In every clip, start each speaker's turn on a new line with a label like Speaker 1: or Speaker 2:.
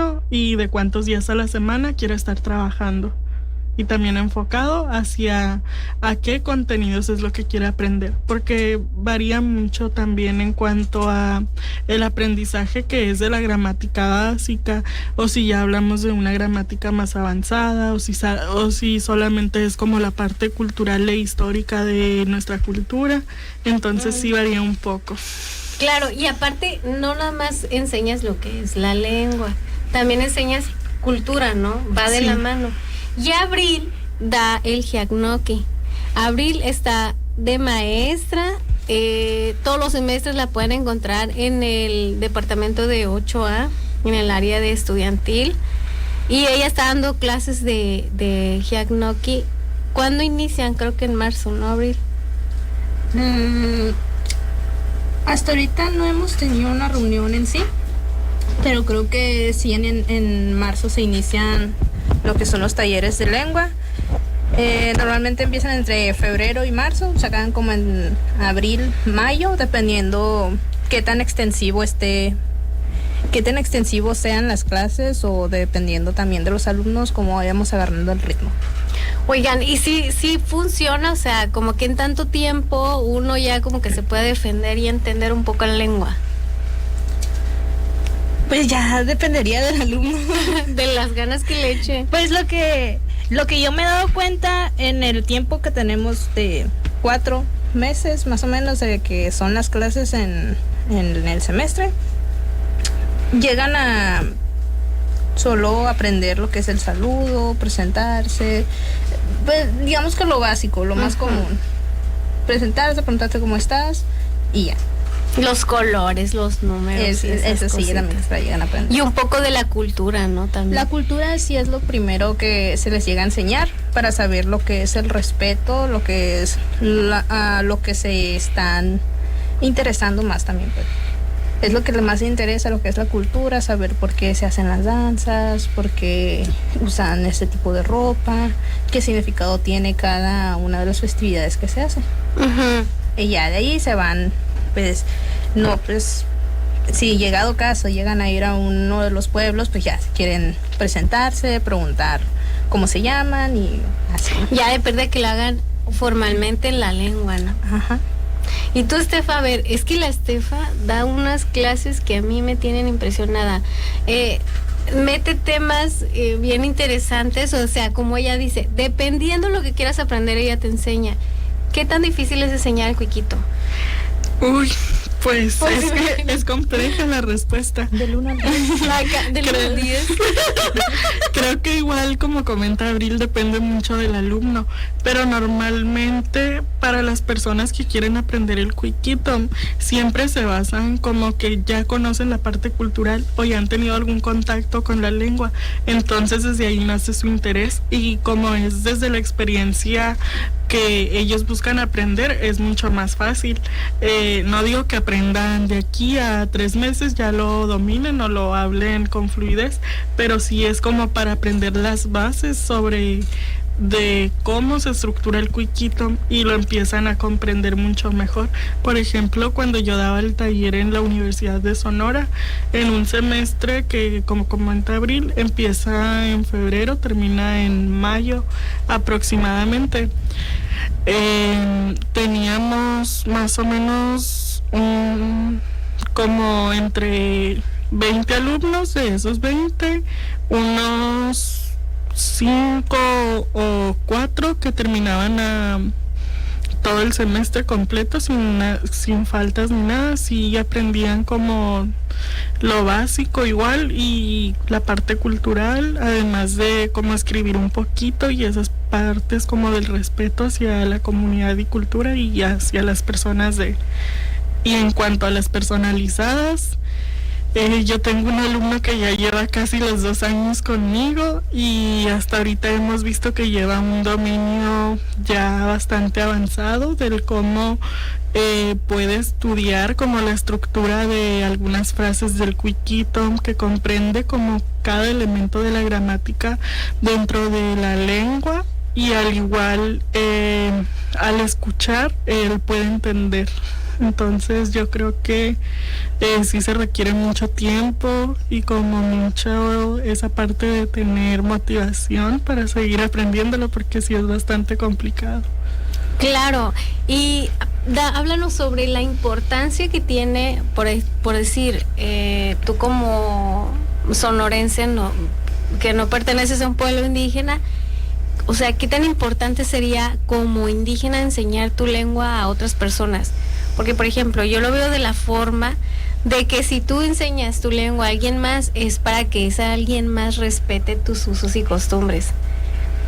Speaker 1: alumno y de cuántos días a la semana quiere estar trabajando. Y también enfocado hacia a qué contenidos es lo que quiere aprender, porque varía mucho también en cuanto a el aprendizaje que es de la gramática básica, o si ya hablamos de una gramática más avanzada, o si solamente es como la parte cultural e histórica de nuestra cultura. Entonces sí varía un poco.
Speaker 2: Claro, y aparte no nada más enseñas lo que es la lengua, también enseñas cultura, ¿no? Va de la mano. Y Abril da el Hyaknoki. Abril está de maestra, todos los semestres la pueden encontrar en el departamento de 8A, en el área de estudiantil. Y ella está dando clases de Hyaknoki. ¿Cuándo inician? Creo que en marzo, ¿no, Abril?
Speaker 3: Hasta ahorita no hemos tenido una reunión en sí, pero creo que sí en marzo se inician lo que son los talleres de lengua. Normalmente empiezan entre febrero y marzo, se acaban como en abril, mayo, dependiendo qué tan extensivo sean las clases, o dependiendo también de los alumnos, cómo vayamos agarrando el ritmo.
Speaker 2: Oigan, y sí funciona, o sea, como que en tanto tiempo uno ya como que se puede defender y entender un poco la lengua.
Speaker 3: Pues ya dependería del alumno.
Speaker 2: De las ganas que le eche.
Speaker 3: Pues lo que yo me he dado cuenta en el tiempo que tenemos de 4 meses más o menos de que son las clases en el semestre, llegan a solo aprender lo que es el saludo, presentarse, pues digamos que lo básico, lo más común. Presentarse, preguntarte cómo estás y ya.
Speaker 2: Los colores, los números.
Speaker 3: Eso sí, también se llegan a aprender.
Speaker 2: Y un poco de la cultura, ¿no? También.
Speaker 3: La cultura sí es lo primero que se les llega a enseñar, para saber lo que es el respeto, lo que es a lo que se están interesando más también, pues. Es lo que más interesa, lo que es la cultura, saber por qué se hacen las danzas, por qué usan este tipo de ropa, qué significado tiene cada una de las festividades que se hacen. Y ya de ahí se van, pues, si llegado caso llegan a ir a uno de los pueblos, pues ya quieren presentarse, preguntar cómo se llaman y así.
Speaker 2: Ya depende de que lo hagan formalmente en la lengua, ¿no?
Speaker 3: Ajá.
Speaker 2: Y tú, Estefa, a ver, es que la Estefa da unas clases que a mí me tienen impresionada. Mete temas bien interesantes, o sea, como ella dice, dependiendo de lo que quieras aprender, ella te enseña. ¿Qué tan difícil es enseñar el cuiquito?
Speaker 1: Uy, pues es que es compleja la respuesta.
Speaker 3: Del 1 al 10.
Speaker 2: Del 1 al 10.
Speaker 1: Creo que igual, como comenta Abril, depende mucho del alumno, pero normalmente para las personas que quieren aprender el cuiquito siempre se basan como que ya conocen la parte cultural o ya han tenido algún contacto con la lengua, entonces desde ahí nace su interés, y como es desde la experiencia que ellos buscan aprender, es mucho más fácil. No digo que aprendan de aquí a 3 meses, ya lo dominen o lo hablen con fluidez, pero sí es como para aprender las bases de cómo se estructura el cuiquito, y lo empiezan a comprender mucho mejor. Por ejemplo, cuando yo daba el taller en la Universidad de Sonora, en un semestre que, como comenta Abril, empieza en febrero, termina en mayo aproximadamente, teníamos más o menos como entre 20 alumnos. De esos 20, unos 5 o 4 que terminaban todo el semestre completo sin faltas ni nada. Sí aprendían como lo básico igual, y la parte cultural, además de cómo escribir un poquito, y esas partes como del respeto hacia la comunidad y cultura y hacia las personas y en cuanto a las personalizadas, yo tengo un alumno que ya lleva casi los 2 años conmigo, y hasta ahorita hemos visto que lleva un dominio ya bastante avanzado del cómo puede estudiar como la estructura de algunas frases del cuiquito, que comprende como cada elemento de la gramática dentro de la lengua, y al igual al escuchar él puede entender Entonces yo creo que sí se requiere mucho tiempo y como mucho esa parte de tener motivación para seguir aprendiéndolo, porque sí es bastante complicado.
Speaker 2: Claro, y háblanos sobre la importancia que tiene, por decir, tú como sonorense, que no perteneces a un pueblo indígena, o sea, ¿qué tan importante sería como indígena enseñar tu lengua a otras personas? Porque, por ejemplo, yo lo veo de la forma de que si tú enseñas tu lengua a alguien más, es para que ese alguien más respete tus usos y costumbres.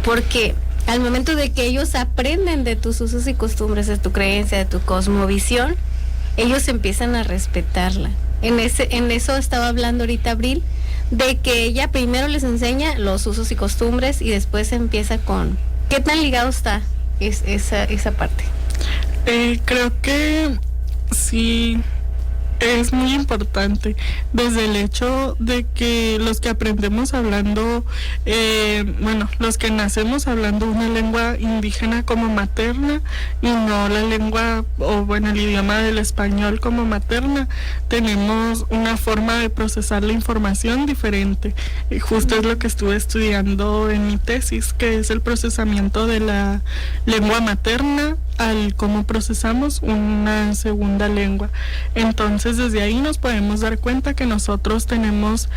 Speaker 2: Porque al momento de que ellos aprenden de tus usos y costumbres, de tu creencia, de tu cosmovisión, ellos empiezan a respetarla. En eso estaba hablando ahorita Abril, de que ella primero les enseña los usos y costumbres y después empieza con... ¿Qué tan ligado está esa parte?
Speaker 1: Creo que sí. Es muy importante desde el hecho de que los que aprendemos hablando, los que nacemos hablando una lengua indígena como materna y no la lengua el idioma del español como materna, tenemos una forma de procesar la información diferente. Y justo es lo que estuve estudiando en mi tesis, que es el procesamiento de la lengua materna al cómo procesamos una segunda lengua. Entonces desde ahí nos podemos dar cuenta que nosotros tenemos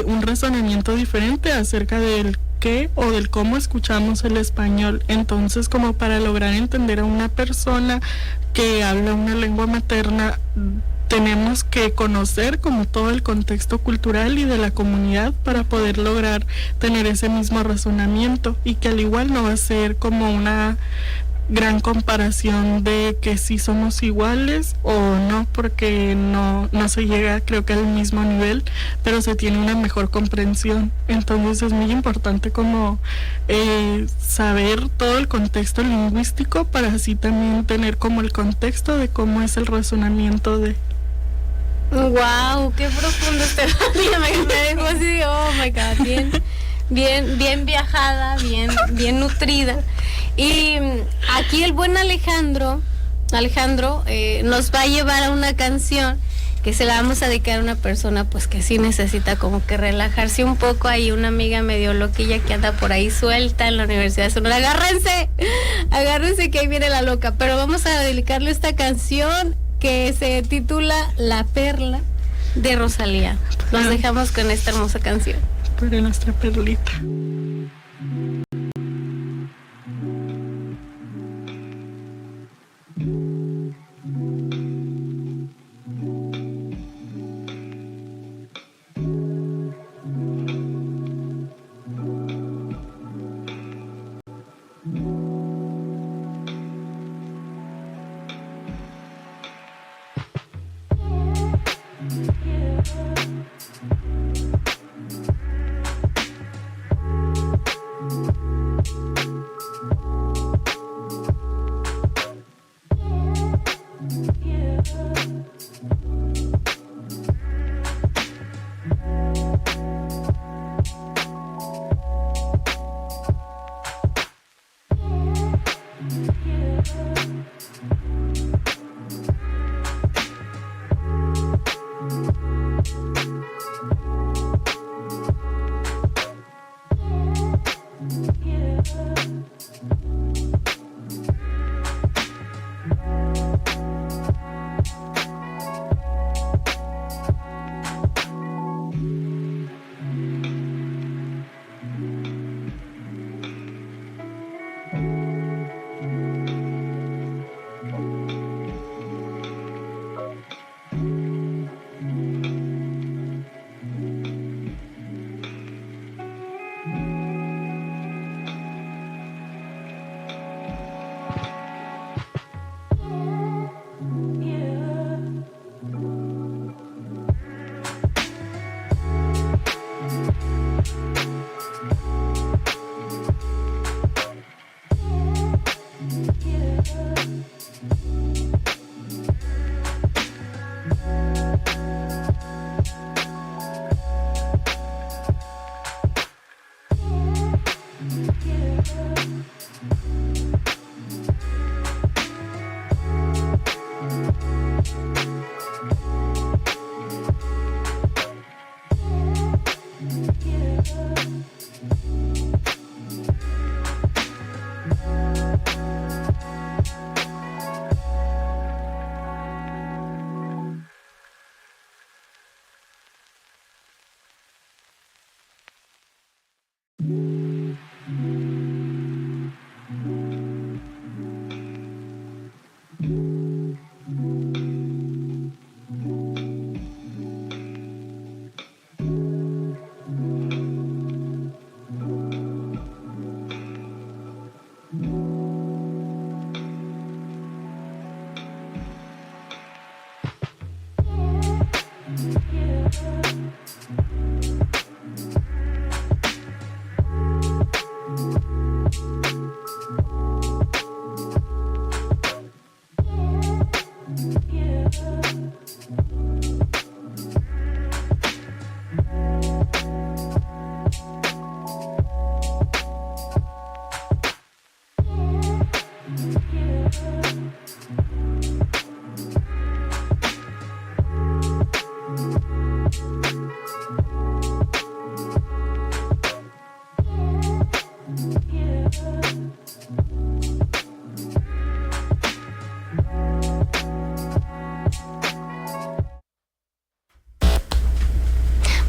Speaker 1: un razonamiento diferente acerca del qué o del cómo escuchamos el español. Entonces, como para lograr entender a una persona que habla una lengua materna, tenemos que conocer como todo el contexto cultural y de la comunidad para poder lograr tener ese mismo razonamiento, y que al igual no va a ser como una gran comparación de que si somos iguales o no, porque no se llega, creo que al mismo nivel, pero se tiene una mejor comprensión. Entonces es muy importante como saber todo el contexto lingüístico para así también tener como el contexto de cómo es el razonamiento de...
Speaker 2: Wow, qué profundo este me dejó así de, oh my God, bien viajada, bien nutrida. Y aquí el buen Alejandro nos va a llevar a una canción que se la vamos a dedicar a una persona pues que sí necesita como que relajarse un poco. Hay una amiga medio loquilla que anda por ahí suelta en la Universidad de Sonora. Agárrense que ahí viene la loca. Pero vamos a dedicarle esta canción que se titula La Perla, de Rosalía. Nos dejamos con esta hermosa canción.
Speaker 1: Para nuestra perlita.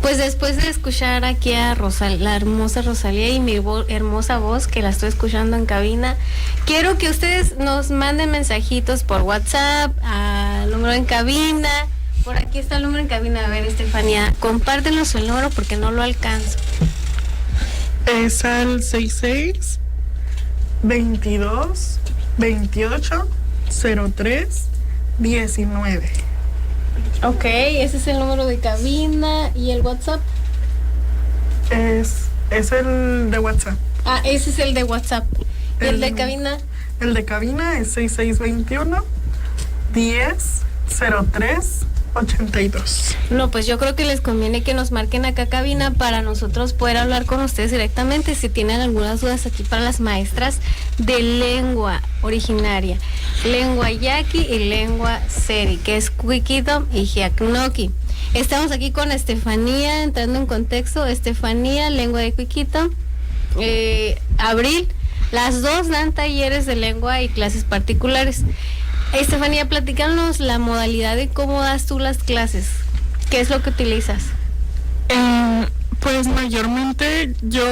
Speaker 2: Pues después de escuchar aquí a la hermosa Rosalía y mi hermosa voz que la estoy escuchando en cabina, quiero que ustedes nos manden mensajitos por WhatsApp al número en cabina. Por aquí está el número en cabina. A ver, Estefanía, compártenos el número porque no lo alcanzo.
Speaker 1: Es al 66 22 28 03 19.
Speaker 2: Ok, ese es el número de cabina. ¿Y el WhatsApp?
Speaker 1: Es el de WhatsApp.
Speaker 2: Ah, ese es el de WhatsApp. ¿Y el de cabina?
Speaker 1: El de cabina es 6621 10 03 82.
Speaker 2: No, pues yo creo que les conviene que nos marquen acá cabina para nosotros poder hablar con ustedes directamente si tienen algunas dudas aquí para las maestras de lengua originaria, lengua yaqui y lengua seri, que es Quiquito y Jiacnoqui. Estamos aquí con Estefanía, entrando en contexto. Estefanía, lengua de Quiquito, Abril, las dos dan talleres de lengua y clases particulares. Estefanía, platícanos la modalidad de cómo das tú las clases. ¿Qué es lo que utilizas?
Speaker 1: Pues mayormente yo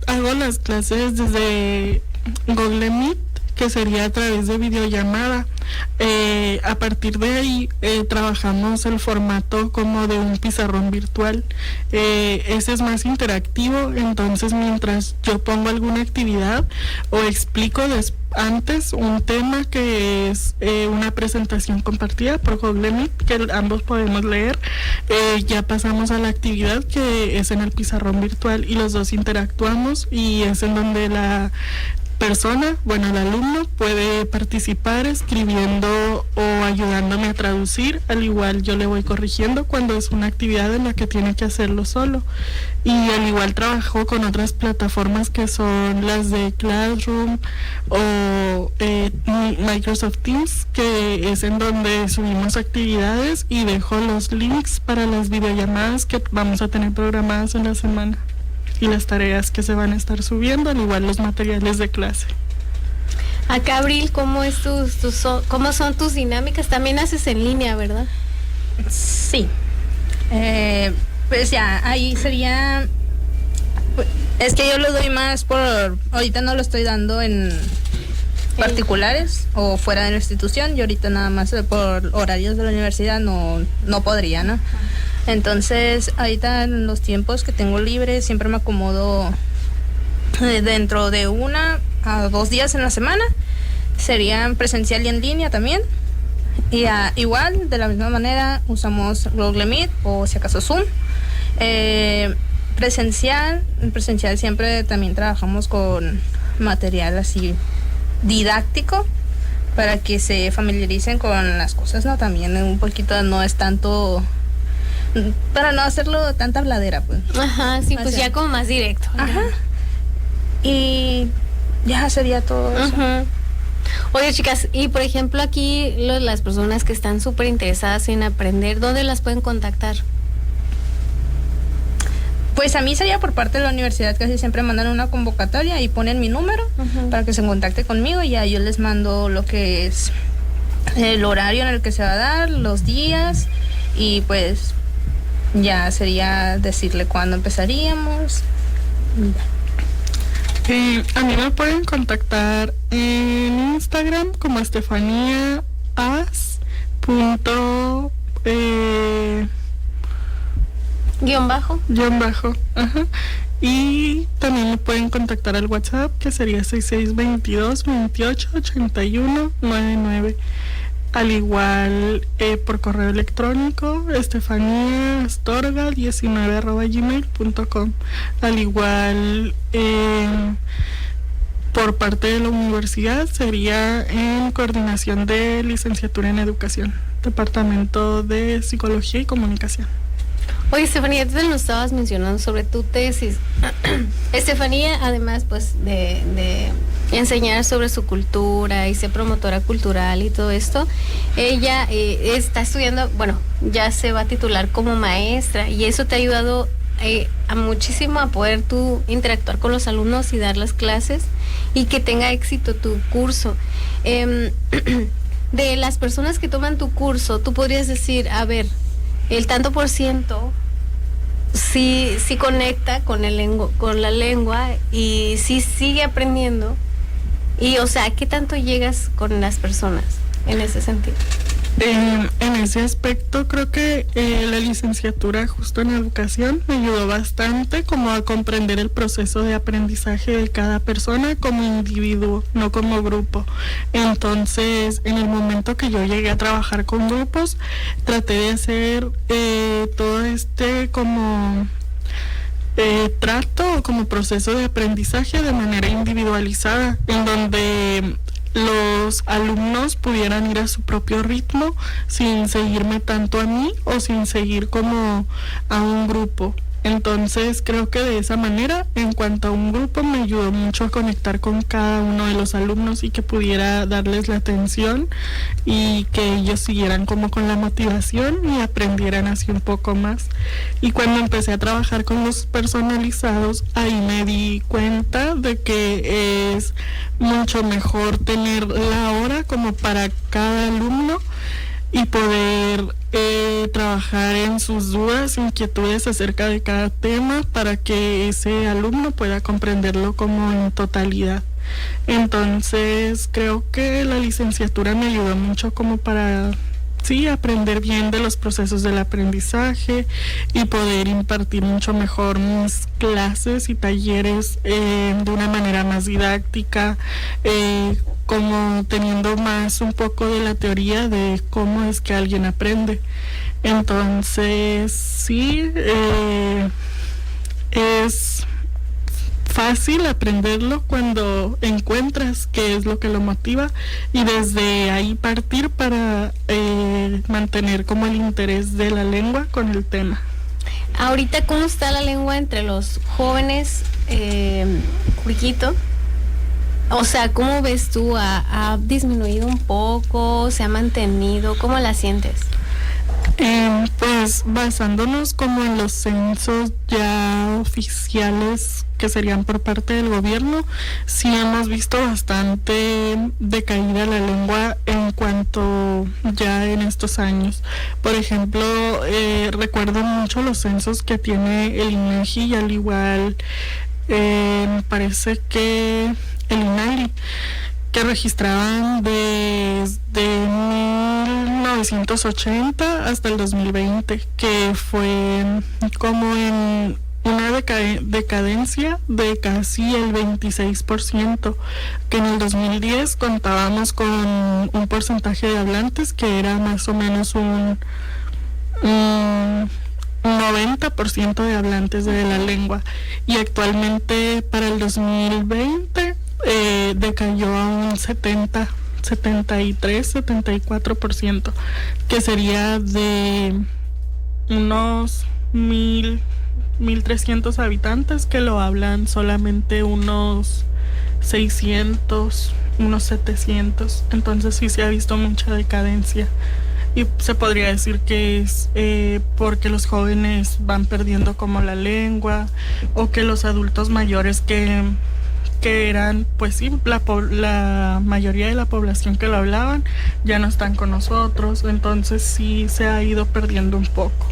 Speaker 1: hago las clases desde Google Meet, que sería a través de videollamada. A partir de ahí trabajamos el formato como de un pizarrón virtual. Ese es más interactivo, entonces mientras yo pongo alguna actividad o explico antes un tema que es una presentación compartida por Google Meet, que ambos podemos leer, ya pasamos a la actividad que es en el pizarrón virtual y los dos interactuamos, y es en donde la persona, el alumno puede participar escribiendo o ayudándome a traducir. Al igual yo le voy corrigiendo cuando es una actividad en la que tiene que hacerlo solo. Y al igual trabajo con otras plataformas que son las de Classroom o Microsoft Teams, que es en donde subimos actividades y dejo los links para las videollamadas que vamos a tener programadas en la semana y las tareas que se van a estar subiendo, al igual los materiales de clase.
Speaker 2: Acá, Abril, ¿cómo son tus dinámicas? También haces en línea, ¿verdad?
Speaker 3: Sí. Pues ya, ahí sería... Es que yo lo doy más ahorita no lo estoy dando en particulares o fuera de la institución, y ahorita nada más por horarios de la universidad no podría, ¿no? Entonces, ahorita en los tiempos que tengo libres siempre me acomodo dentro de 1 a 2 días en la semana. Serían presencial y en línea también. Y igual, de la misma manera, usamos Google Meet o si acaso Zoom. Presencial siempre también trabajamos con material así didáctico para que se familiaricen con las cosas, ¿no? También un poquito, no es tanto... para no hacerlo tanta habladera, pues.
Speaker 2: Ajá, sí, pues ya como más directo.
Speaker 3: Ajá. Y ya sería todo eso.
Speaker 2: Ajá. Oye, chicas, y por ejemplo aquí las personas que están súper interesadas en aprender, ¿dónde las pueden contactar?
Speaker 3: Pues a mí sería por parte de la universidad, casi siempre mandan una convocatoria y ponen mi número para que se contacte conmigo y ya yo les mando lo que es el horario en el que se va a dar, los días y pues ya sería decirle cuándo empezaríamos.
Speaker 1: A mí me pueden contactar en Instagram como Estefanía As. Guión bajo. Ajá. Y también me pueden contactar al WhatsApp, que sería 6622-288199. Al igual por correo electrónico, estefaniaastorga19@gmail.com. Al igual por parte de la universidad sería en coordinación de licenciatura en educación, departamento de psicología y comunicación.
Speaker 2: Oye, Estefanía, tú nos estabas mencionando sobre tu tesis. Estefanía, además, pues, de enseñar sobre su cultura y ser promotora cultural y todo esto, ella está estudiando, bueno, ya se va a titular como maestra y eso te ha ayudado a muchísimo a poder tú interactuar con los alumnos y dar las clases y que tenga éxito tu curso. De las personas que toman tu curso, tú podrías decir, a ver, el tanto por ciento sí conecta con la lengua y sí sigue aprendiendo. Y, o sea, ¿qué tanto llegas con las personas en ese sentido?
Speaker 1: En ese aspecto creo que la licenciatura justo en educación me ayudó bastante como a comprender el proceso de aprendizaje de cada persona como individuo, no como grupo. Entonces, en el momento que yo llegué a trabajar con grupos, traté de hacer todo este como trato como proceso de aprendizaje de manera individualizada, en donde los alumnos pudieran ir a su propio ritmo sin seguirme tanto a mí o sin seguir como a un grupo. Entonces creo que de esa manera, en cuanto a un grupo, me ayudó mucho a conectar con cada uno de los alumnos y que pudiera darles la atención y que ellos siguieran como con la motivación y aprendieran así un poco más. Y cuando empecé a trabajar con los personalizados, ahí me di cuenta de que es mucho mejor tener la hora como para cada alumno y poder trabajar en sus dudas, inquietudes acerca de cada tema para que ese alumno pueda comprenderlo como en totalidad. Entonces creo que la licenciatura me ayudó mucho como para aprender bien de los procesos del aprendizaje y poder impartir mucho mejor mis clases y talleres de una manera más didáctica, como teniendo más un poco de la teoría de cómo es que alguien aprende. Entonces es fácil aprenderlo cuando encuentras qué es lo que lo motiva y desde ahí partir para mantener como el interés de la lengua con el tema.
Speaker 2: Ahorita, ¿cómo está la lengua entre los jóvenes, Riquito? O sea, ¿cómo ves tú? ¿Ha disminuido un poco? ¿Se ha mantenido? ¿Cómo la sientes?
Speaker 1: Pues basándonos como en los censos ya oficiales que serían por parte del gobierno, sí hemos visto bastante decaída la lengua en cuanto ya en estos años. Por ejemplo, recuerdo mucho los censos que tiene el INEGI y al igual me parece que el INALI, que registraban desde 1980 hasta el 2020, que fue como en una decadencia de casi el 26%, que en el 2010 contábamos con un porcentaje de hablantes que era más o menos un 90% de hablantes de la lengua, y actualmente para el 2020 decayó a un 74%, que sería de unos 1,300 habitantes que lo hablan solamente unos 600, unos 700. Entonces sí se ha visto mucha decadencia y se podría decir que es porque los jóvenes van perdiendo como la lengua, o que los adultos mayores que eran, pues sí, la mayoría de la población que lo hablaban ya no están con nosotros, entonces sí se ha ido perdiendo un poco.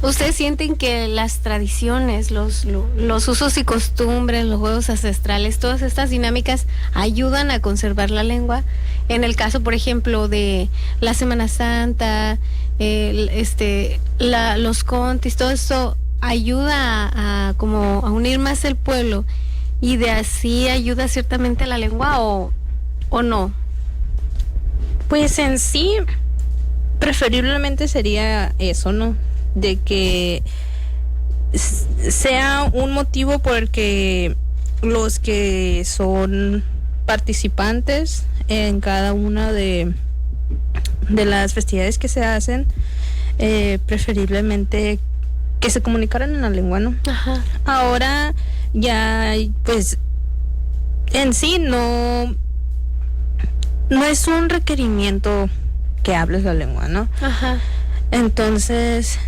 Speaker 2: ¿Ustedes sienten que las tradiciones, los usos y costumbres, los juegos ancestrales, todas estas dinámicas ayudan a conservar la lengua? En el caso, por ejemplo, de la Semana Santa, los contis, todo esto ayuda a como a unir más el pueblo, y de así ayuda ciertamente a la lengua, o no.
Speaker 3: Pues en sí, preferiblemente sería eso, ¿no? De que sea un motivo por el que los que son participantes en cada una de las festividades que se hacen, preferiblemente que se comunicaran en la lengua, ¿no?
Speaker 2: Ajá.
Speaker 3: Ahora ya, pues, en sí no es un requerimiento que hables la lengua, ¿no?
Speaker 2: Ajá.
Speaker 3: Entonces,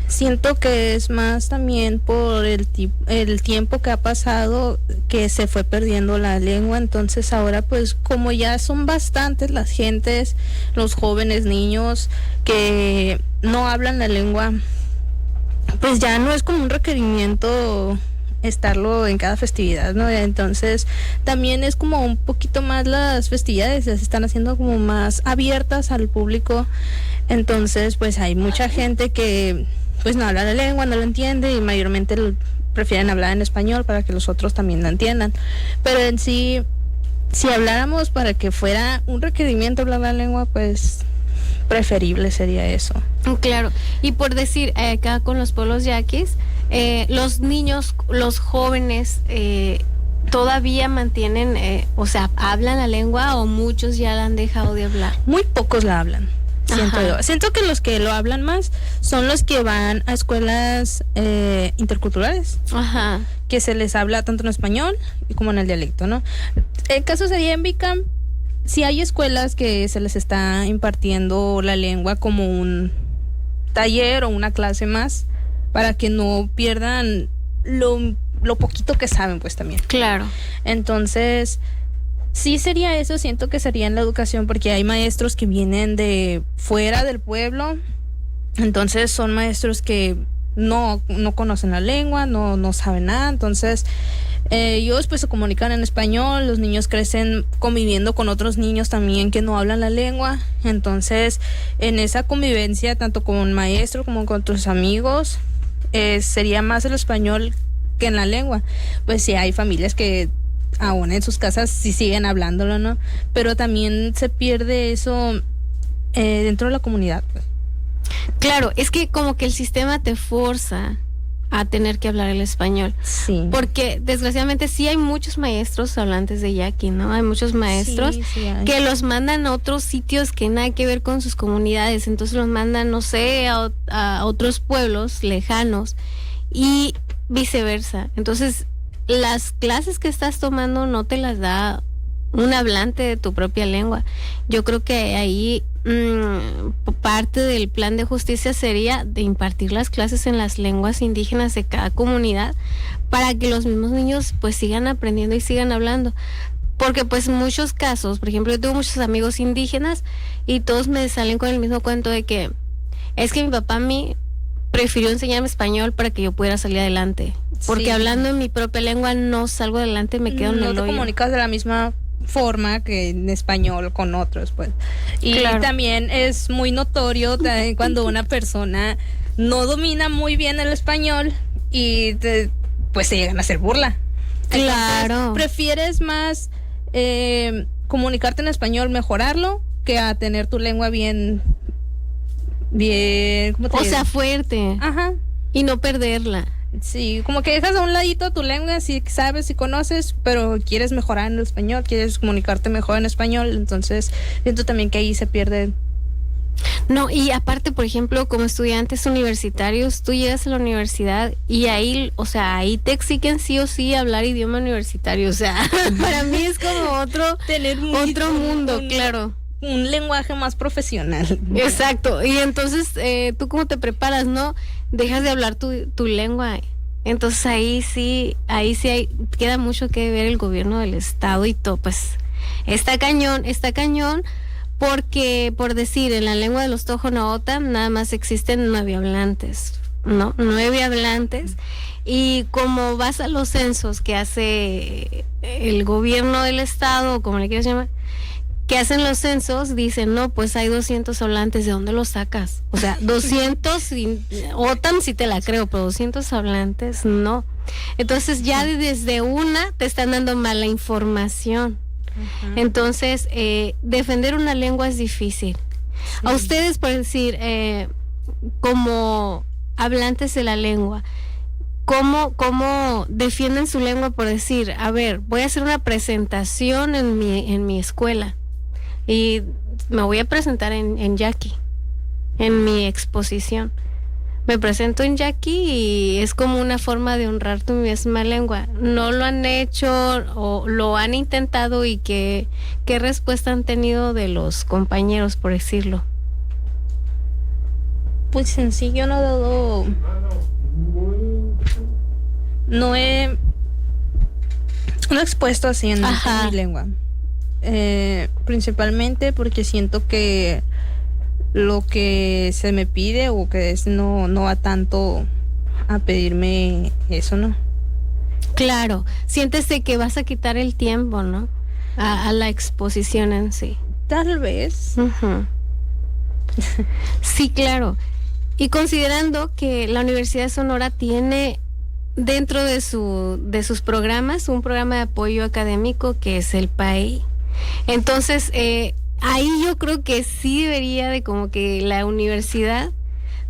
Speaker 3: siento que es más también por el tiempo que ha pasado que se fue perdiendo la lengua. Entonces ahora, pues, como ya son bastantes las gentes, los jóvenes, niños que no hablan la lengua, pues ya no es como un requerimiento estarlo en cada festividad, ¿no? Entonces también es como un poquito más, las festividades se están haciendo como más abiertas al público. Entonces pues hay mucha gente que pues no habla la lengua, no lo entiende, y mayormente prefieren hablar en español para que los otros también lo entiendan. Pero en sí, si habláramos para que fuera un requerimiento hablar la lengua, pues preferible sería eso.
Speaker 2: Claro, y por decir, acá con los pueblos yaquis, los niños, los jóvenes, todavía mantienen, o sea, hablan la lengua, o muchos ya la han dejado de hablar.
Speaker 3: Muy pocos la hablan, siento
Speaker 2: Ajá.
Speaker 3: yo. Siento que los que lo hablan más son los que van a escuelas interculturales,
Speaker 2: Ajá.
Speaker 3: que se les habla tanto en español como en el dialecto, ¿no? El caso sería en Bicam. Sí hay escuelas que se les está impartiendo la lengua como un taller o una clase más, para que no pierdan lo poquito que saben, pues también.
Speaker 2: Claro.
Speaker 3: Entonces, sí sería eso, siento que sería en la educación, porque hay maestros que vienen de fuera del pueblo, entonces son maestros que no conocen la lengua, no saben nada, entonces ellos pues se comunican en español, los niños crecen conviviendo con otros niños también que no hablan la lengua, entonces en esa convivencia tanto con un maestro como con otros amigos, sería más el español que en la lengua. Pues sí hay familias que aún en sus casas sí siguen hablándolo, ¿no? Pero también se pierde eso dentro de la comunidad, pues.
Speaker 2: Claro, es que como que el sistema te forza a tener que hablar el español.
Speaker 3: Sí.
Speaker 2: Porque desgraciadamente sí hay muchos maestros hablantes de yaqui, ¿no? Hay muchos maestros
Speaker 3: Sí hay.
Speaker 2: que los mandan a otros sitios que nada que ver con sus comunidades. Entonces los mandan, no sé, a otros pueblos lejanos y viceversa. Entonces las clases que estás tomando no te las da un hablante de tu propia lengua. Yo creo que ahí parte del plan de justicia sería de impartir las clases en las lenguas indígenas de cada comunidad, para que los mismos niños pues sigan aprendiendo y sigan hablando. Porque pues muchos casos, por ejemplo, yo tengo muchos amigos indígenas y todos me salen con el mismo cuento de que es que mi papá a mí prefirió enseñarme español para que yo pudiera salir adelante. Porque
Speaker 3: Sí.
Speaker 2: hablando en mi propia lengua no salgo adelante, me quedo en
Speaker 3: No
Speaker 2: el
Speaker 3: te
Speaker 2: hoyo.
Speaker 3: comunicas de la misma forma que en español con otros, pues. Y
Speaker 2: Claro.
Speaker 3: también es muy notorio también cuando una persona no domina muy bien el español y pues se llegan a hacer burla.
Speaker 2: Claro.
Speaker 3: Entonces, prefieres más comunicarte en español, mejorarlo, que a tener tu lengua bien, ¿cómo te
Speaker 2: O
Speaker 3: digo?
Speaker 2: sea, fuerte.
Speaker 3: Ajá.
Speaker 2: Y no perderla.
Speaker 3: Sí, como que dejas a un ladito tu lengua, si sabes, si conoces, pero quieres mejorar en el español, quieres comunicarte mejor en español, entonces siento también que ahí se pierde.
Speaker 2: No, y aparte, por ejemplo, como estudiantes universitarios, tú llegas a la universidad y ahí, o sea, ahí te exigen sí o sí hablar idioma universitario. O sea, para mí es como otro
Speaker 3: Tener
Speaker 2: mundo, claro.
Speaker 3: un lenguaje más profesional.
Speaker 2: Exacto. Y entonces, ¿tú cómo te preparas, no? Dejas de hablar tu lengua. Entonces queda mucho que ver el gobierno del estado y todo, pues está cañón, porque, por decir, en la lengua de los Tohono-O'odham nada más existen 9 hablantes, ¿no? 9 hablantes. Y como vas a los censos que hace el gobierno del estado, como le quieras llamar, que hacen los censos, dicen, no, pues hay 200 hablantes, ¿de dónde los sacas? O sea, 200, OTAN sí te la creo, pero 200 hablantes, no. Entonces ya desde una te están dando mala información. Entonces, defender una lengua es difícil. Sí. A ustedes, por decir, como hablantes de la lengua, ¿cómo defienden su lengua? Por decir, a ver, voy a hacer una presentación en mi escuela y me voy a presentar en Yaqui, en mi exposición. Me presento en Yaqui y es como una forma de honrar tu misma lengua. ¿No lo han hecho o lo han intentado y qué respuesta han tenido de los compañeros, por decirlo?
Speaker 3: Pues sencillo, no he expuesto así en mi lengua. Principalmente porque siento que lo que se me pide o que es no va tanto a pedirme eso, ¿no?
Speaker 2: Claro, sientes que vas a quitar el tiempo, ¿no? A la exposición en sí.
Speaker 3: Tal vez.
Speaker 2: Sí, claro. Y considerando que la Universidad de Sonora tiene dentro de sus programas un programa de apoyo académico que es el PAEI. Entonces, ahí yo creo que sí debería de como que la universidad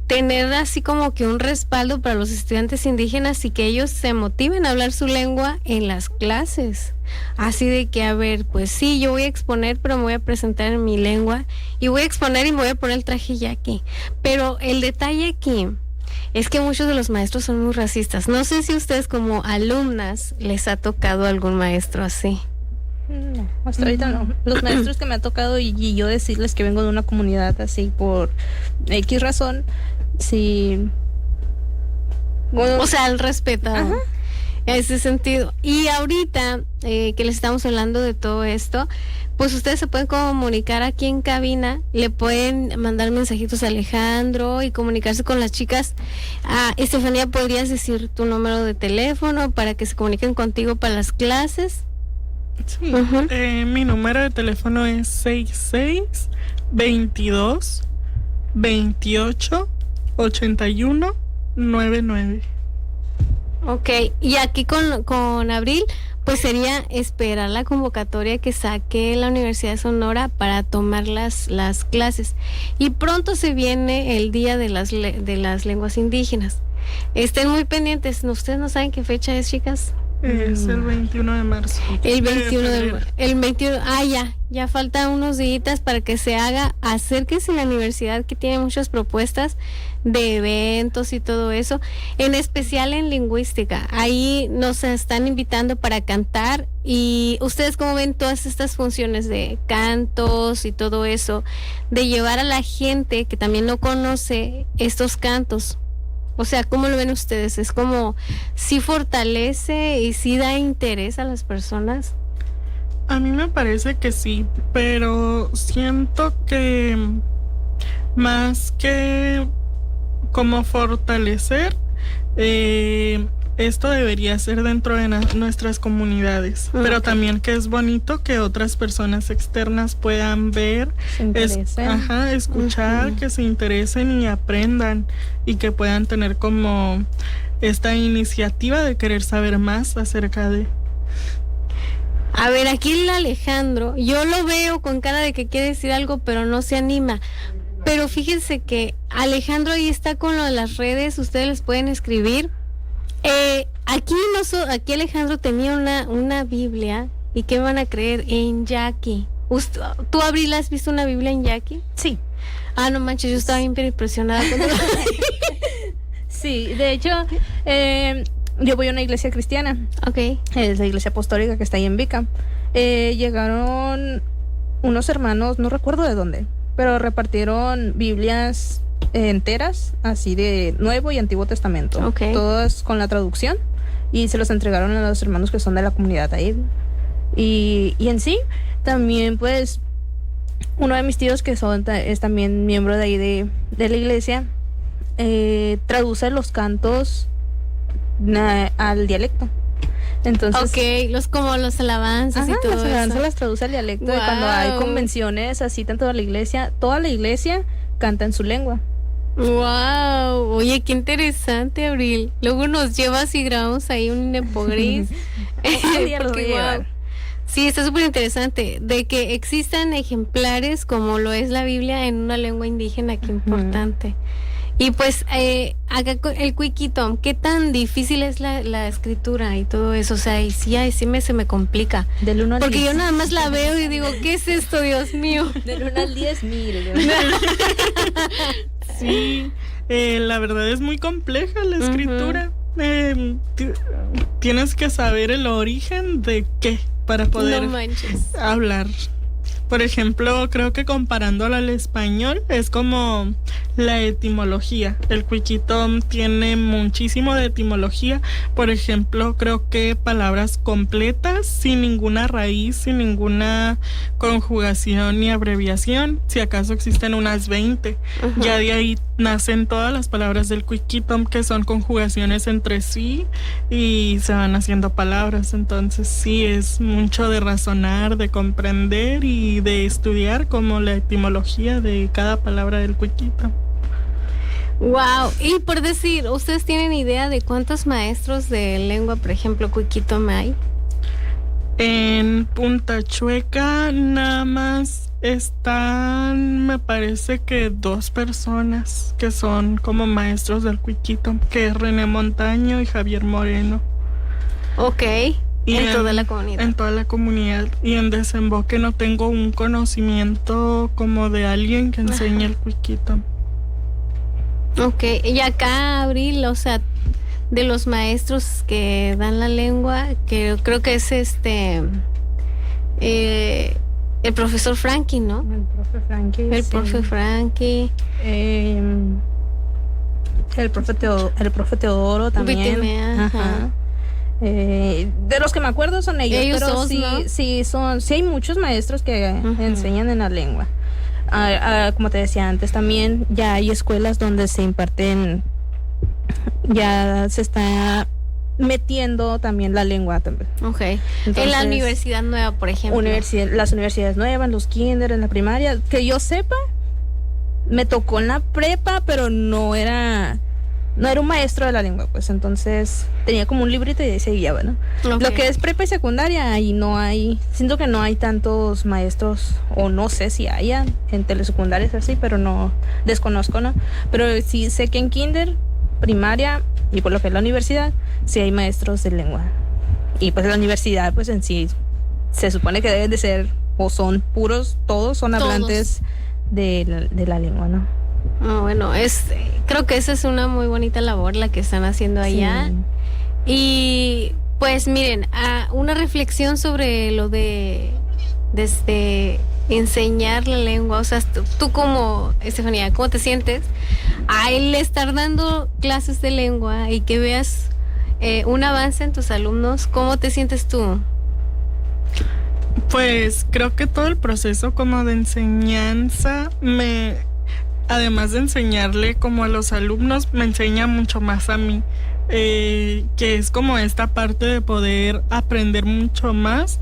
Speaker 2: tener así como que un respaldo para los estudiantes indígenas y que ellos se motiven a hablar su lengua en las clases. Así de que, a ver, pues sí, yo voy a exponer, pero me voy a presentar en mi lengua y voy a exponer y me voy a poner el traje yaqui. Pero el detalle aquí es que muchos de los maestros son muy racistas. No sé si ustedes como alumnas les ha tocado algún maestro así.
Speaker 3: No, hasta ahorita no. Los maestros que me ha tocado y yo decirles que vengo de una comunidad así por X razón, sí.
Speaker 2: Bueno, o sea, el respeto. Ese sentido. Y ahorita que les estamos hablando de todo esto, pues ustedes se pueden comunicar aquí en cabina, le pueden mandar mensajitos a Alejandro y comunicarse con las chicas. Estefanía, ¿podrías decir tu número de teléfono para que se comuniquen contigo para las clases?
Speaker 1: Sí, mi número de teléfono es 66 22 28 81 99.
Speaker 2: Ok, y aquí con Abril, pues sería esperar la convocatoria que saque la Universidad de Sonora para tomar las clases. Y pronto se viene el Día de las Lenguas Indígenas. Estén muy pendientes. ¿Ustedes no saben qué fecha es, chicas?
Speaker 1: Es el 21 de marzo.
Speaker 2: El 21 el 21. Ya faltan unos días para que se haga. Acérquese a la universidad, que tiene muchas propuestas de eventos y todo eso, en especial en lingüística. Ahí nos están invitando para cantar. Y ustedes, ¿cómo ven todas estas funciones de cantos y todo eso, de llevar a la gente que también no conoce estos cantos? O sea, ¿cómo lo ven ustedes? ¿Es como sí fortalece y sí da interés a las personas?
Speaker 1: A mí me parece que sí, pero siento que más que como fortalecer, esto debería ser dentro de nuestras comunidades, pero también que es bonito que otras personas externas puedan ver, escuchar, que se interesen y aprendan y que puedan tener como esta iniciativa de querer saber más acerca de...
Speaker 2: A ver, aquí el Alejandro, yo lo veo con cara de que quiere decir algo, pero no se anima. Pero fíjense que Alejandro ahí está con lo de las redes, ustedes les pueden escribir. Aquí Alejandro tenía una Biblia, y ¿qué van a creer? En yaqui. ¿Tú, Abril, has visto una Biblia en yaqui?
Speaker 3: Sí.
Speaker 2: No manches, yo estaba bien impresionada cuando
Speaker 3: Sí, de hecho, yo voy a una iglesia cristiana.
Speaker 2: Ok.
Speaker 3: Es la iglesia apostólica que está ahí en Vica. Llegaron unos hermanos, no recuerdo de dónde, pero repartieron Biblias enteras, así de Nuevo y Antiguo Testamento,
Speaker 2: Ok.
Speaker 3: todas con la traducción, y se los entregaron a los hermanos que son de la comunidad ahí. Y en sí, también pues uno de mis tíos que es también miembro de ahí de la iglesia, traduce los cantos al dialecto. Entonces,
Speaker 2: Ok, como los alabanzas y todo
Speaker 3: las alabanzas
Speaker 2: eso.
Speaker 3: las traduce al dialecto. Y cuando
Speaker 2: Wow.
Speaker 3: hay convenciones así, tanto de la iglesia, toda la iglesia canta en su lengua.
Speaker 2: Wow, oye, qué interesante, Abril. Luego nos llevas y grabamos ahí un nepogris.
Speaker 3: Un día los voy a
Speaker 2: Porque,
Speaker 3: llevar.
Speaker 2: wow. Sí, está súper interesante de que existan ejemplares como lo es la Biblia en una lengua indígena, qué importante. Y pues acá con el Cuiquito, ¿qué tan difícil es la escritura y todo eso? O sea, y sí, se me complica.
Speaker 3: Del 1 al
Speaker 2: Porque
Speaker 3: 10.
Speaker 2: yo nada más la veo y digo, ¿qué es esto, Dios mío?
Speaker 3: Del 1 al 10,000.
Speaker 1: Sí, la verdad es muy compleja la escritura. Tienes que saber el origen de qué para poder
Speaker 2: No manches.
Speaker 1: hablar. Por ejemplo, creo que comparándolo al español es como la etimología. El Cuiquitón tiene muchísimo de etimología. Por ejemplo, creo que palabras completas, sin ninguna raíz, sin ninguna conjugación ni abreviación. Si acaso existen unas 20.
Speaker 2: Ajá.
Speaker 1: Ya de ahí nacen todas las palabras del Cuiquitón, que son conjugaciones entre sí y se van haciendo palabras. Entonces sí, es mucho de razonar, de comprender y de estudiar como la etimología de cada palabra del Cuiquitón.
Speaker 2: Wow, y por decir, ¿ustedes tienen idea de cuántos maestros de lengua, por ejemplo, Cuiquitón hay?
Speaker 1: En Punta Chueca nada más están, me parece que 2 personas que son como maestros del Cuiquitón, que es René Montaño y Javier Moreno.
Speaker 2: Ok,
Speaker 1: Y
Speaker 2: en toda la comunidad.
Speaker 1: En toda la comunidad. Y en Desemboque no tengo un conocimiento como de alguien que enseñe el Cuiquitón.
Speaker 2: Ok, y acá, Abril, o sea, de los maestros que dan la lengua, que creo que es el profesor Frankie, ¿no?
Speaker 3: El profe Frankie.
Speaker 2: El
Speaker 3: sí.
Speaker 2: profe Frankie.
Speaker 3: El profe Teodoro también.
Speaker 2: Vítemea, ajá.
Speaker 3: Ajá. De los que me acuerdo son ellos,
Speaker 2: Ellos
Speaker 3: pero
Speaker 2: dos,
Speaker 3: sí,
Speaker 2: ¿no?
Speaker 3: sí hay muchos maestros que
Speaker 2: Ujú.
Speaker 3: enseñan en la lengua. Como te decía antes, también ya hay escuelas donde se imparten, ya se está metiendo también la lengua también.
Speaker 2: Ok. En la
Speaker 3: Entonces,
Speaker 2: Universidad Nueva, por ejemplo.
Speaker 3: Las universidades nuevas, los kinder, en la primaria, que yo sepa, me tocó en la prepa, pero no era un maestro de la lengua, pues entonces tenía como un librito y ahí seguía, bueno.
Speaker 2: Ok.
Speaker 3: Lo que es prepa y secundaria, ahí no hay, siento que no hay tantos maestros, o no sé si haya en telesecundarias así, pero no, desconozco, ¿no? Pero sí sé que en kinder, primaria y por lo que es la universidad, sí hay maestros de lengua. Y pues la universidad, pues en sí, se supone que deben de ser, o son puros, todos son
Speaker 2: Todos.
Speaker 3: hablantes de la lengua, ¿no?
Speaker 2: Bueno, creo que esa es una muy bonita labor la que están haciendo allá.
Speaker 3: Sí.
Speaker 2: Y pues miren, una reflexión sobre lo de desde enseñar la lengua. O sea, tú como Estefanía, ¿cómo te sientes al estar dando clases de lengua y que veas un avance en tus alumnos? ¿Cómo te sientes tú?
Speaker 1: Pues creo que todo el proceso como de enseñanza además de enseñarle como a los alumnos, me enseña mucho más a mí, que es como esta parte de poder aprender mucho más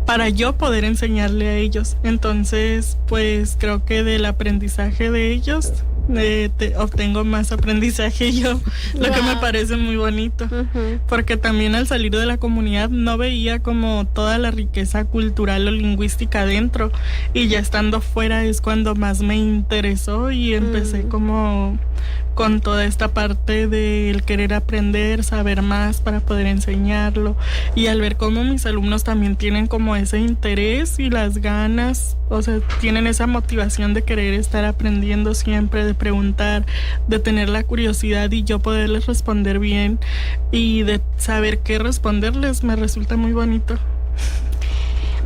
Speaker 1: para yo poder enseñarle a ellos. Entonces, pues creo que del aprendizaje de ellos obtengo más aprendizaje yo, lo que me
Speaker 2: Wow.
Speaker 1: parece muy bonito.
Speaker 2: Ujú.
Speaker 1: Porque también al salir de la comunidad no veía como toda la riqueza cultural o lingüística dentro, y ya estando fuera es cuando más me interesó y empecé como con toda esta parte del querer aprender, saber más para poder enseñarlo, y al ver cómo mis alumnos también tienen como ese interés y las ganas, o sea, tienen esa motivación de querer estar aprendiendo siempre, de preguntar, de tener la curiosidad y yo poderles responder bien y de saber qué responderles, me resulta muy bonito.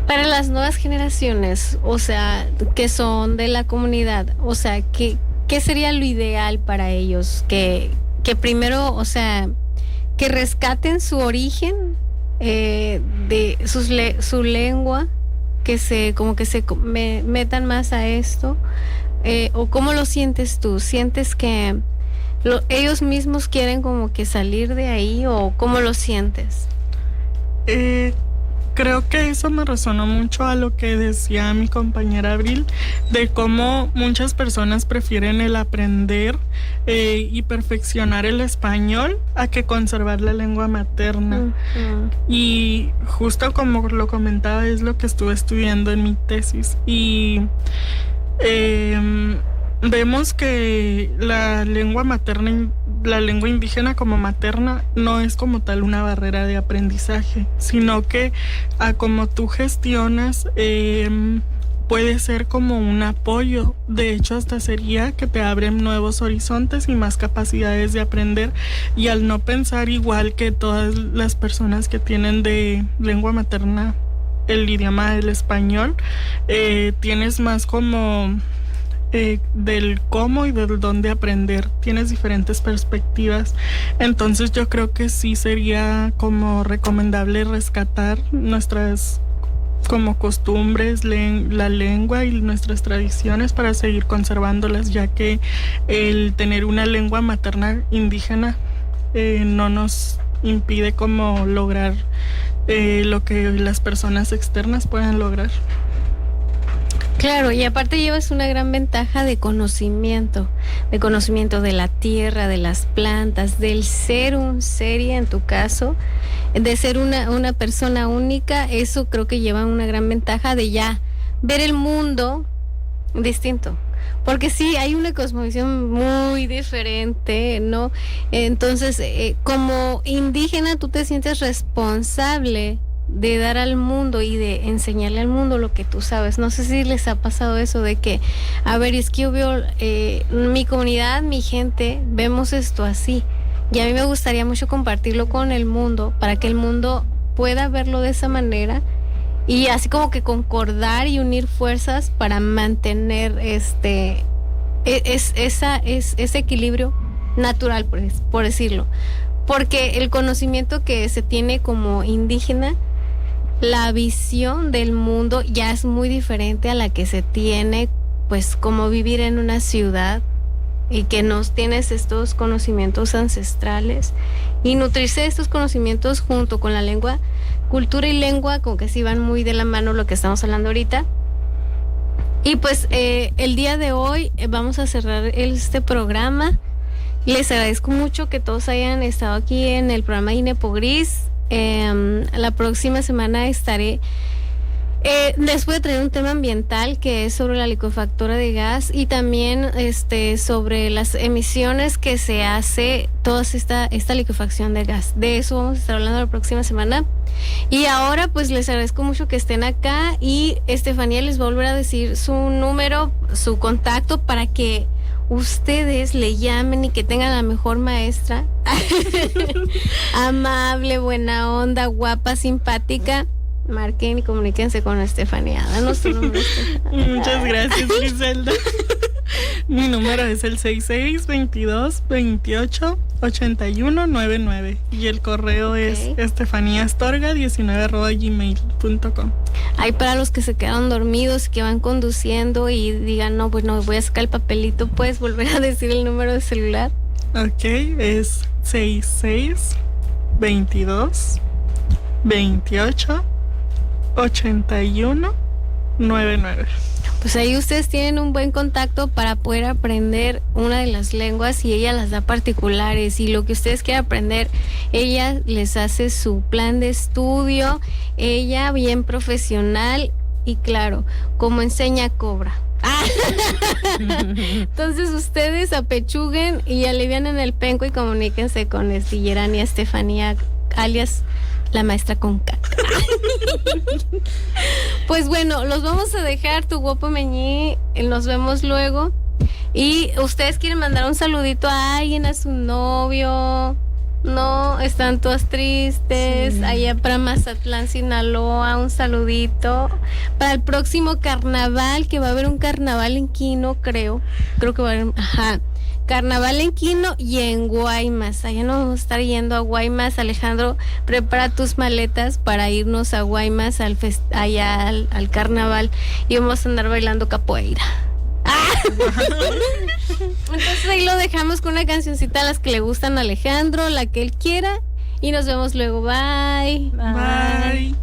Speaker 2: Para las nuevas generaciones, o sea, que son de la comunidad, o sea, ¿qué sería lo ideal para ellos? Que primero, o sea, que rescaten su origen, de su lengua, que se metan más a esto, o ¿cómo lo sientes tú? ¿Sientes que ellos mismos quieren como que salir de ahí, o cómo lo sientes?
Speaker 1: Creo que eso me resonó mucho a lo que decía mi compañera Abril, de cómo muchas personas prefieren el aprender y perfeccionar el español a que conservar la lengua materna.
Speaker 2: Uh-huh.
Speaker 1: Y justo como lo comentaba, es lo que estuve estudiando en mi tesis. Y vemos que la lengua materna, la lengua indígena como materna, no es como tal una barrera de aprendizaje, sino que a como tú gestionas, puede ser como un apoyo. De hecho, hasta sería que te abren nuevos horizontes y más capacidades de aprender. Y al no pensar igual que todas las personas que tienen de lengua materna el idioma del español, tienes más como del cómo y del dónde aprender, tienes diferentes perspectivas. Entonces yo creo que sí sería como recomendable rescatar nuestras como costumbres, la lengua y nuestras tradiciones para seguir conservándolas, ya que el tener una lengua materna indígena no nos impide como lograr lo que las personas externas puedan lograr.
Speaker 2: Claro, y aparte llevas una gran ventaja de conocimiento de la tierra, de las plantas, del ser un ser, y en tu caso, de ser una persona única. Eso creo que lleva una gran ventaja de ya ver el mundo distinto. Porque sí, hay una cosmovisión muy diferente, ¿no? Entonces, como indígena, tú te sientes responsable de dar al mundo y de enseñarle al mundo lo que tú sabes. No sé si les ha pasado eso de que, a ver, es que yo veo mi comunidad, mi gente, vemos esto así, y a mí me gustaría mucho compartirlo con el mundo para que el mundo pueda verlo de esa manera, y así como que concordar y unir fuerzas para mantener ese equilibrio natural, por decirlo. Porque el conocimiento que se tiene como indígena, la visión del mundo ya es muy diferente a la que se tiene, pues, como vivir en una ciudad, y que no tienes estos conocimientos ancestrales, y nutrirse de estos conocimientos junto con la lengua, cultura y lengua, como que sí van muy de la mano, lo que estamos hablando ahorita. Y pues el día de hoy vamos a cerrar este programa. Les agradezco mucho que todos hayan estado aquí en el programa INEPO Gris. La próxima semana estaré, les voy a traer un tema ambiental que es sobre la licuefactora de gas, y también sobre las emisiones que se hace toda esta licuefacción de gas. De eso vamos a estar hablando la próxima semana. Y ahora pues les agradezco mucho que estén acá, y Estefanía les va a volver a decir su número, su contacto, para que ustedes le llamen y que tengan la mejor maestra. Amable, buena onda, guapa, simpática. Marquen y comuníquense con Estefanía. Danos tu número, Estefanía.
Speaker 1: Muchas gracias, Griselda. Mi número es el 6622288199 y el correo es estefaniastorga19@gmail.com.
Speaker 2: Hay para los que se quedaron dormidos, que van conduciendo y digan, no, pues no, voy a sacar el papelito. ¿Puedes volver a decir el número de celular?
Speaker 1: Ok, es 6622288199.
Speaker 2: Pues ahí ustedes tienen un buen contacto para poder aprender una de las lenguas, y ella las da particulares, y lo que ustedes quieran aprender, ella les hace su plan de estudio, ella bien profesional, y claro, como enseña, cobra. Entonces ustedes apechuguen y alivianen el penco y comuníquense con Yerania Estefanía, alias la maestra con K. Pues bueno, los vamos a dejar, tu guapo Meñí, nos vemos luego. Y ustedes quieren mandar un saludito a alguien, a su novio, No, están todas tristes.
Speaker 3: Sí.
Speaker 2: Allá para Mazatlán, Sinaloa, un saludito. Para el próximo carnaval, que va a haber un carnaval en Quino, creo. Creo que va a haber, ajá. Carnaval en Quino y en Guaymas. Allá nos vamos a estar yendo a Guaymas. Alejandro, prepara tus maletas para irnos a Guaymas allá al carnaval. Y vamos a andar bailando capoeira. Entonces ahí lo dejamos con una cancioncita a las que le gustan a Alejandro, la que él quiera, y nos vemos luego. Bye.
Speaker 1: Bye.